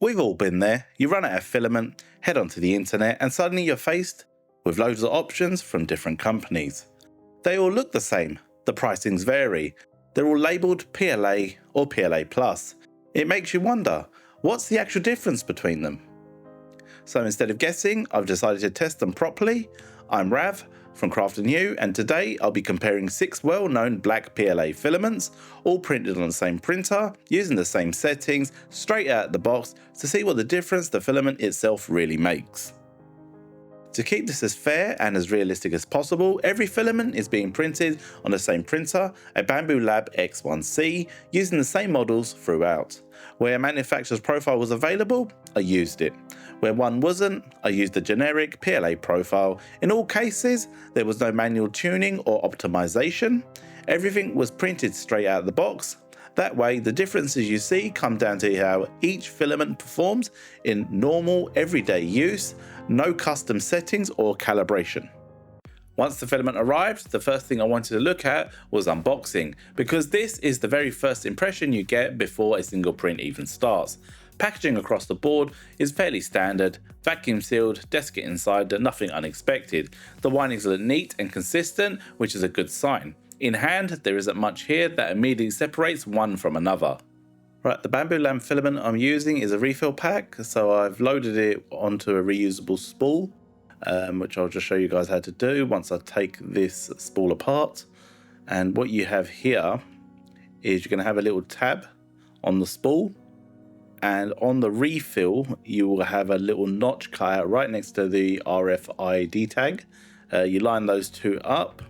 We've all been there. You run out of filament, head onto the internet, and suddenly you're faced with loads of options from different companies. They all look the same, the pricings vary, they're all labelled PLA or PLA+. It makes you wonder, what's the actual difference between them? So instead of guessing, I've decided to test them properly. I'm Rav from CraftandHue, and today I'll be comparing 6 well-known black PLA filaments, all printed on the same printer, using the same settings, straight out the box, to see what the difference the filament itself really makes. To keep this as fair and as realistic as possible, every filament is being printed on the same printer, a Bambulab X1C, using the same models throughout. Where a manufacturer's profile was available, I used it. Where one wasn't, I used the generic PLA profile. In all cases, there was no manual tuning or optimization. Everything was printed straight out of the box. That way, the differences you see come down to how each filament performs in normal, everyday use, no custom settings or calibration. Once the filament arrived, the first thing I wanted to look at was unboxing, because this is the very first impression you get before a single print even starts. Packaging across the board is fairly standard, vacuum sealed, desiccant inside, nothing unexpected. The windings look neat and consistent, which is a good sign. In hand, there isn't much here that immediately separates one from another. Right, the Bambu filament I'm using is a refill pack, so I've loaded it onto a reusable spool, which I'll just show you guys how to do once I take this spool apart. And what you have here is you're going to have a little tab on the spool, and on the refill you will have a little notch cut out right next to the RFID tag. You line those two up,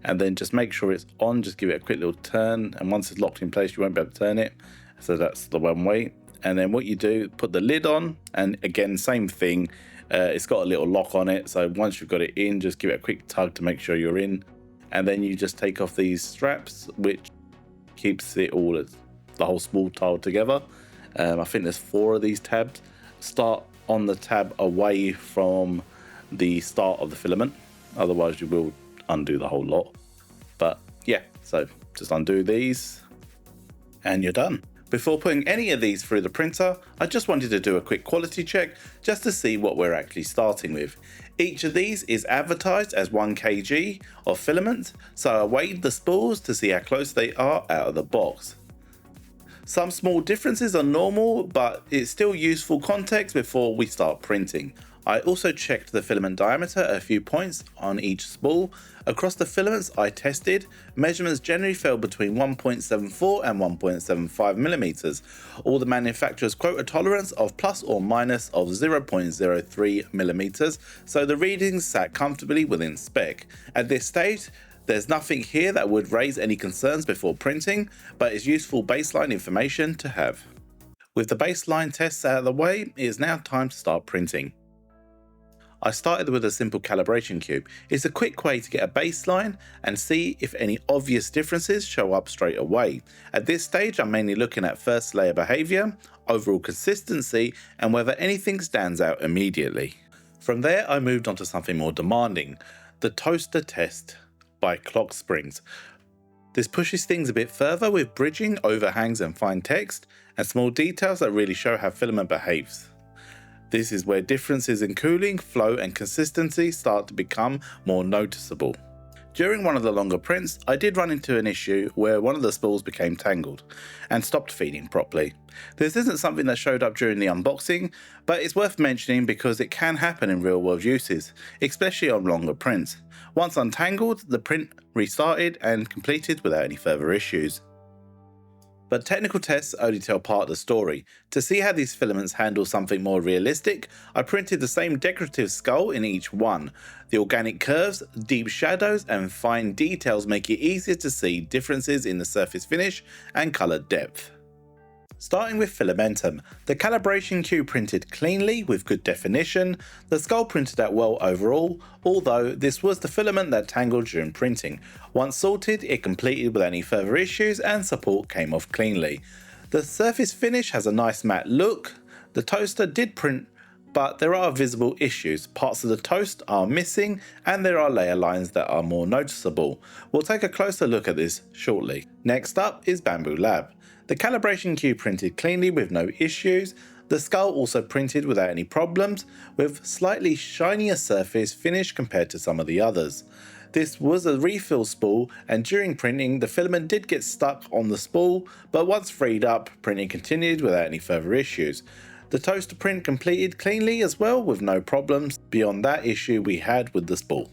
and then just make sure it's on, just give it a quick little turn, and once it's locked in place you won't be able to turn it. So that's the one way. And then what you do, put the lid on, and again same thing, it's got a little lock on it, so once you've got it in, just give it a quick tug to make sure you're in, and then you just take off these straps, which keeps it all, the whole spool tiled together. I think there's 4 of these tabs. Start on the tab away from the start of the filament, otherwise you will undo the whole lot. But yeah, so just undo these and you're done. Before putting any of these through the printer, I just wanted to do a quick quality check just to see what we're actually starting with. Each of these is advertised as 1 kg of filament, so I weighed the spools to see how close they are out of the box. Some small differences are normal, but it's still useful context before we start printing. I also checked the filament diameter at a few points on each spool. Across the filaments I tested, measurements generally fell between 1.74 and 1.75 millimeters. All the manufacturers quote a tolerance of plus or minus of 0.03 millimeters, so the readings sat comfortably within spec. At this stage, there's nothing here that would raise any concerns before printing, but it's useful baseline information to have. With the baseline tests out of the way, it is now time to start printing. I started with a simple calibration cube. It's a quick way to get a baseline and see if any obvious differences show up straight away. At this stage, I'm mainly looking at first layer behaviour, overall consistency, and whether anything stands out immediately. From there, I moved on to something more demanding, the Toster test by Clock Springs. This pushes things a bit further with bridging, overhangs and fine text, and small details that really show how filament behaves. This is where differences in cooling, flow and consistency start to become more noticeable. During one of the longer prints, I did run into an issue where one of the spools became tangled and stopped feeding properly. This isn't something that showed up during the unboxing, but it's worth mentioning because it can happen in real world uses, especially on longer prints. Once untangled, the print restarted and completed without any further issues. But technical tests only tell part of the story. To see how these filaments handle something more realistic, I printed the same decorative skull in each one. The organic curves, deep shadows and fine details make it easier to see differences in the surface finish and colour depth. Starting with Fillamentum, the calibration cube printed cleanly with good definition, the skull printed out well overall, although this was the filament that tangled during printing. Once sorted, it completed without any further issues and support came off cleanly. The surface finish has a nice matte look. The Toster did print, but there are visible issues. Parts of the toast are missing and there are layer lines that are more noticeable. We'll take a closer look at this shortly. Next up is Bambulab. The calibration cube printed cleanly with no issues. The skull also printed without any problems, with slightly shinier surface finish compared to some of the others. This was a refill spool, and during printing the filament did get stuck on the spool, but once freed up, printing continued without any further issues. The toaster print completed cleanly as well, with no problems beyond that issue we had with the spool.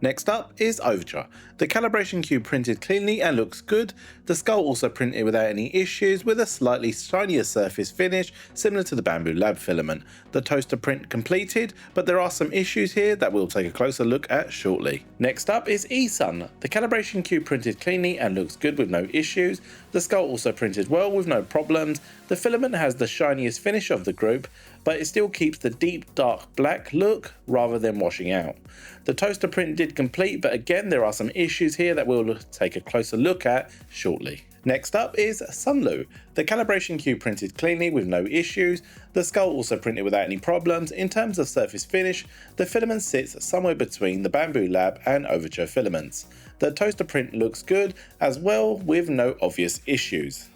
Next up is overture. The calibration cube printed cleanly and looks good. The skull also printed without any issues, with a slightly shinier surface finish similar to the bambulab filament. The toaster print completed, but there are some issues here that we'll take a closer look at shortly. Next up is esun. The calibration cube printed cleanly and looks good with no issues. The skull also printed well with no problems. The filament has the shiniest finish of the group, but it still keeps the deep dark black look rather than washing out. The toaster print did complete, but again there are some issues here that we'll take a closer look at shortly. Next up is sunlu. The calibration cube printed cleanly with no issues. The skull also printed without any problems. In terms of surface finish, the filament sits somewhere between the bambulab and overture filaments. The toaster print looks good as well, with no obvious issues.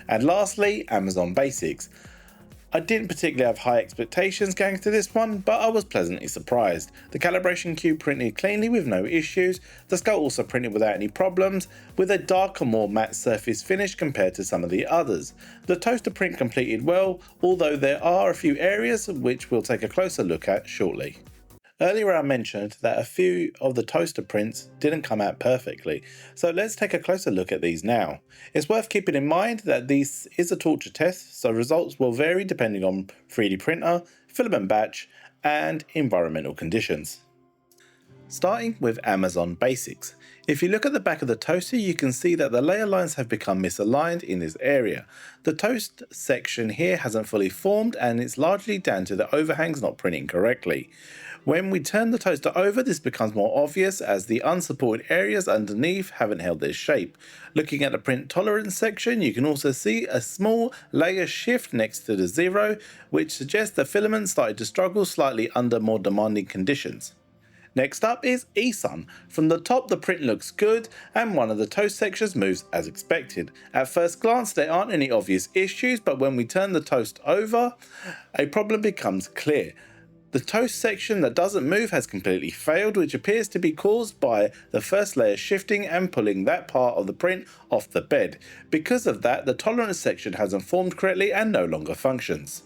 And lastly, Amazon Basics. I didn't particularly have high expectations going to this one, but I was pleasantly surprised. The calibration cube printed cleanly with no issues. The skull also printed without any problems, with a darker, more matte surface finish compared to some of the others. The toaster print completed well, although there are a few areas which we'll take a closer look at shortly. Earlier I mentioned that a few of the toaster prints didn't come out perfectly, so let's take a closer look at these now. It's worth keeping in mind that this is a torture test, so results will vary depending on 3D printer, filament batch, and environmental conditions. Starting with Amazon Basics. If you look at the back of the toaster, you can see that the layer lines have become misaligned in this area. The toast section here hasn't fully formed, and it's largely down to the overhangs not printing correctly. When we turn the toaster over, this becomes more obvious as the unsupported areas underneath haven't held their shape. Looking at the print tolerance section, you can also see a small layer shift next to the 0, which suggests the filament started to struggle slightly under more demanding conditions. Next up is esun. From the top the print looks good and one of the toast sections moves as expected. At first glance there aren't any obvious issues, but when we turn the toast over, a problem becomes clear. The toast section that doesn't move has completely failed, which appears to be caused by the first layer shifting and pulling that part of the print off the bed. Because of that, the tolerance section hasn't formed correctly and no longer functions.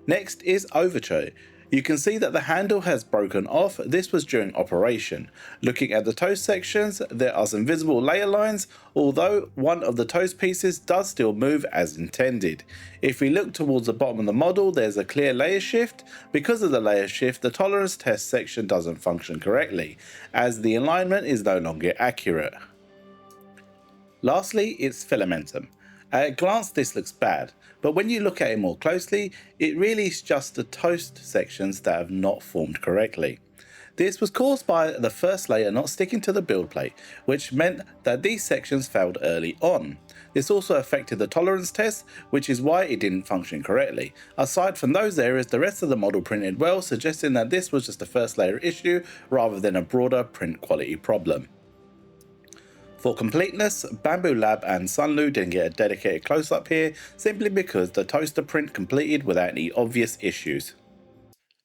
Next is overture. You can see that the handle has broken off. This was during operation. Looking at the toast sections, there are some visible layer lines, although one of the toast pieces does still move as intended. If we look towards the bottom of the model, there's a clear layer shift. Because of the layer shift, the tolerance test section doesn't function correctly, as the alignment is no longer accurate. Lastly, it's Fillamentum. At a glance this looks bad, but when you look at it more closely, it really is just the toast sections that have not formed correctly. This was caused by the first layer not sticking to the build plate, which meant that these sections failed early on. This also affected the tolerance test, which is why it didn't function correctly. Aside from those areas, the rest of the model printed well, suggesting that this was just a first layer issue rather than a broader print quality problem. For completeness, bambulab and sunlu didn't get a dedicated close-up here, simply because the toaster print completed without any obvious issues.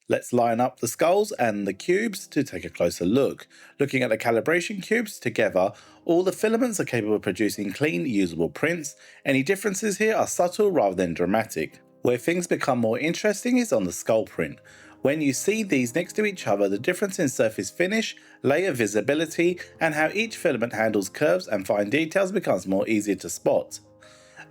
Let's line up the skulls and the cubes to take a closer look. Looking at the calibration cubes together, all the filaments are capable of producing clean, usable prints. Any differences here are subtle rather than dramatic. Where things become more interesting is on the skull print. When you see these next to each other, the difference in surface finish, layer visibility, and how each filament handles curves and fine details becomes more easier to spot.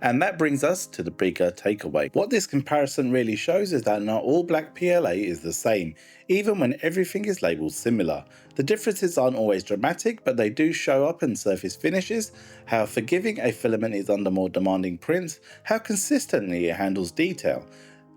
And that brings us to the bigger takeaway. What this comparison really shows is that not all black PLA is the same, even when everything is labelled similar. The differences aren't always dramatic, but they do show up in surface finishes, how forgiving a filament is under more demanding prints, how consistently it handles detail.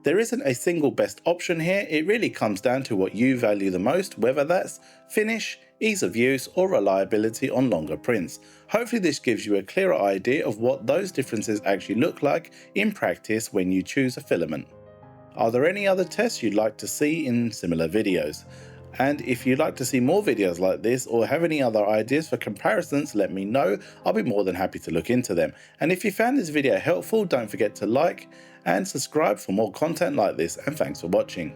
There isn't a single best option here, it really comes down to what you value the most, whether that's finish, ease of use, or reliability on longer prints. Hopefully this gives you a clearer idea of what those differences actually look like in practice when you choose a filament. Are there any other tests you'd like to see in similar videos? And if you'd like to see more videos like this or have any other ideas for comparisons, let me know. I'll be more than happy to look into them. And if you found this video helpful, don't forget to like and subscribe for more content like this, and thanks for watching.